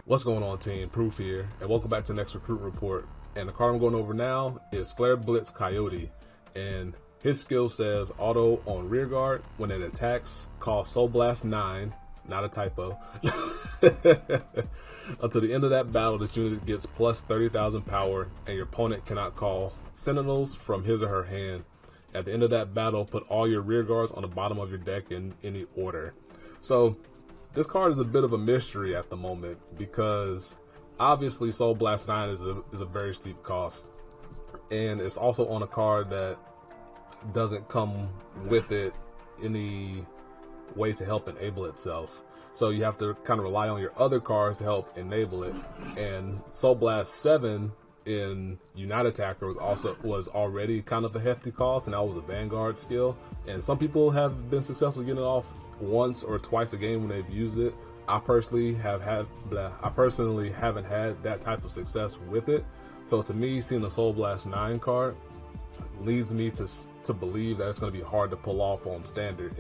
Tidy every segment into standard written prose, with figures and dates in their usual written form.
What's going on, team? Proof here, and welcome back to the next recruit report. And the card I'm going over now is Flare Blitz Coyote, and his skill says auto on rear guard when it attacks, call Soul Blast 9, not a typo. Until the end of that battle, this unit gets plus 30,000 power, and your opponent cannot call Sentinels from his or her hand. At the end of that battle, put all your rear guards on the bottom of your deck in any order. So this card is a bit of a mystery at the moment because obviously Soul Blast 9 is a very steep cost, and it's also on a card that doesn't come with it any way to help enable itself. So you have to kind of rely on your other cards to help enable it. And Soul Blast 7 in Unite Attacker was already kind of a hefty cost, and that was a Vanguard skill. And some people have been successful getting it off once or twice a game when they've used it. I personally haven't had that type of success with it. So to me, seeing the Soul Blast 9 card leads me to believe that it's going to be hard to pull off on standard,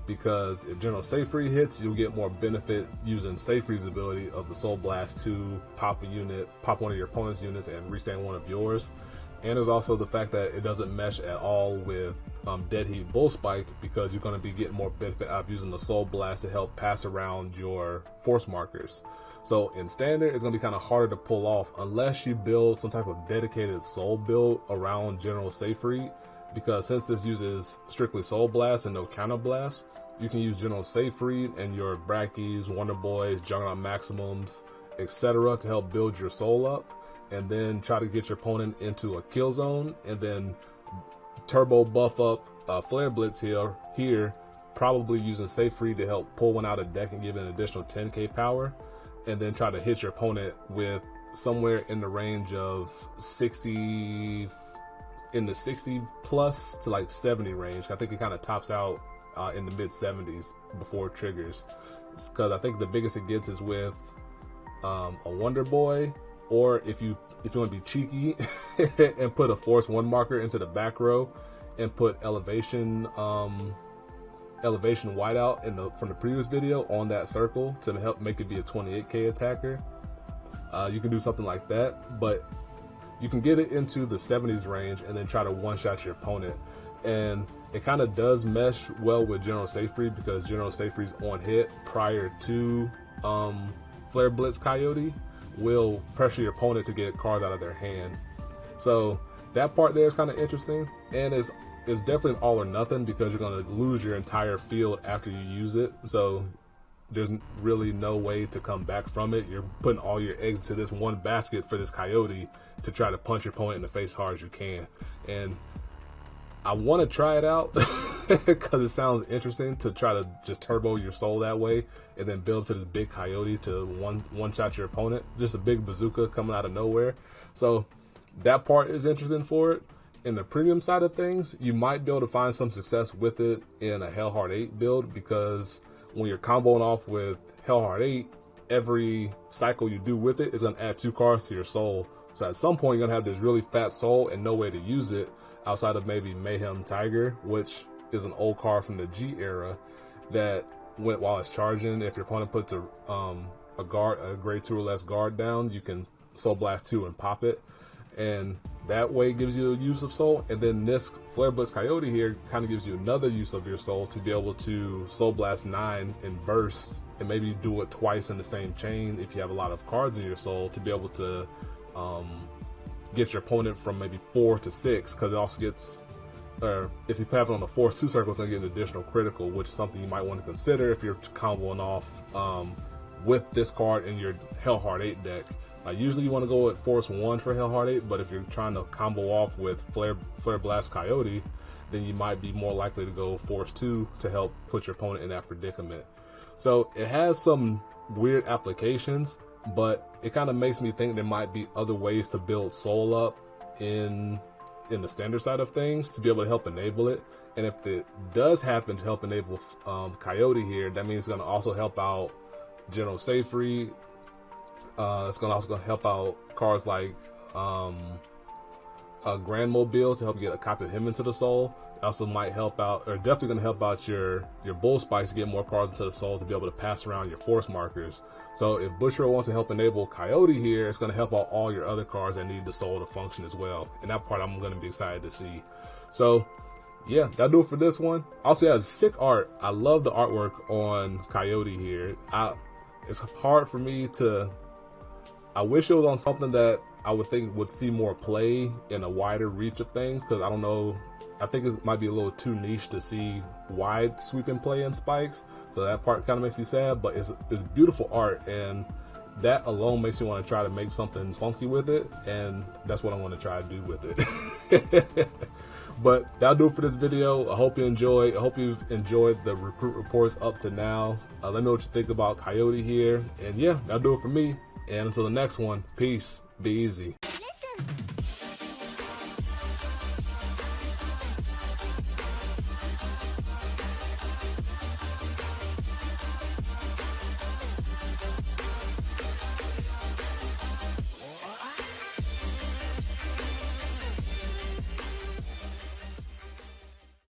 because if General Savfk hits, you'll get more benefit using Savfk's ability of the Soul Blast to pop one of your opponent's units and restand one of yours. And there's also the fact that it doesn't mesh at all with Dead Heat Bull Spike, because you're going to be getting more benefit out of using the Soul Blast to help pass around your force markers. So in standard, it's going to be kind of harder to pull off unless you build some type of dedicated soul build around General Savfk, because since this uses strictly Soul Blast and no Counter Blast, you can use General Savfk and your Brackies, Wonder Boys, Juggernaut Maximums, etc. to help build your soul up, and then try to get your opponent into a kill zone, and then turbo buff up Flare Blitz here, probably using Savfk to help pull one out of deck and give it an additional 10k power, and then try to hit your opponent with somewhere in the range of 60 plus to like 70 range. I think it kind of tops out in the mid 70s before it triggers, because I think the biggest it gets is with a Wonder Boy, or if you want to be cheeky and put a Force 1 marker into the back row and put elevation whiteout from the previous video on that circle to help make it be a 28k attacker. You can do something like that, but you can get it into the 70s range and then try to one-shot your opponent. And it kind of does mesh well with General Savfk, because General Savfk's on hit prior to Flare Blitz Coyote will pressure your opponent to get cards out of their hand. So that part there is kind of interesting, and it's definitely an all or nothing, because you're going to lose your entire field after you use it. So there's really no way to come back from it. You're putting all your eggs into this one basket for this Coyote to try to punch your opponent in the face hard as you can. And I want to try it out because it sounds interesting to try to just turbo your soul that way and then build to this big Coyote to one shot your opponent. Just a big bazooka coming out of nowhere. So that part is interesting for it. In the premium side of things, you might be able to find some success with it in a Hellheart 8 build, because when you're comboing off with Hellheart 8, every cycle you do with it is going to add 2 cards to your soul. So at some point, you're going to have this really fat soul and no way to use it outside of maybe Mayhem Tiger, which is an old card from the G era that went while it's charging. If your opponent puts a grade 2 or less guard down, you can Soul Blast 2 and pop it, and that way gives you a use of soul. And then this Flare Blitz Coyote here kind of gives you another use of your soul to be able to Soul Blast 9 and burst, and maybe do it twice in the same chain if you have a lot of cards in your soul, to be able to get your opponent from maybe 4 to 6, because it also gets, or if you have it on the Force 2 circle, it's going to get an additional critical, which is something you might want to consider if you're comboing off with this card in your Hellheart 8 deck. Usually you want to go with Force 1 for Hellheart 8, but if you're trying to combo off with Flare Blast Coyote, then you might be more likely to go Force 2 to help put your opponent in that predicament. So it has some weird applications, but it kind of makes me think there might be other ways to build soul up in the standard side of things to be able to help enable it. And if it does happen to help enable Coyote here, that means it's going to also help out General Savfk. It's also going to help out cards like a Grand Mobile to help get a copy of him into the soul. Also might help out, or definitely going to help out your bull spikes to get more cards into the soul to be able to pass around your force markers. So if Bushiroad wants to help enable Coyote here, it's going to help out all your other cards that need the soul to function as well. And that part I'm going to be excited to see. So yeah, that'll do it for this one. Also has sick art. I love the artwork on Coyote here. It's hard for me to, I wish it was on something that I would think would see more play in a wider reach of things, because I don't know, I think it might be a little too niche to see wide sweeping play in spikes. So that part kind of makes me sad, but it's beautiful art, and that alone makes me want to try to make something funky with it, and that's what I want to try to do with it. But that'll do it for this video. I hope you enjoyed. I hope you've enjoyed the recruit reports up to now. Let me know what you think about Coyote here. And yeah, that'll do it for me. And until the next one, peace. Be easy.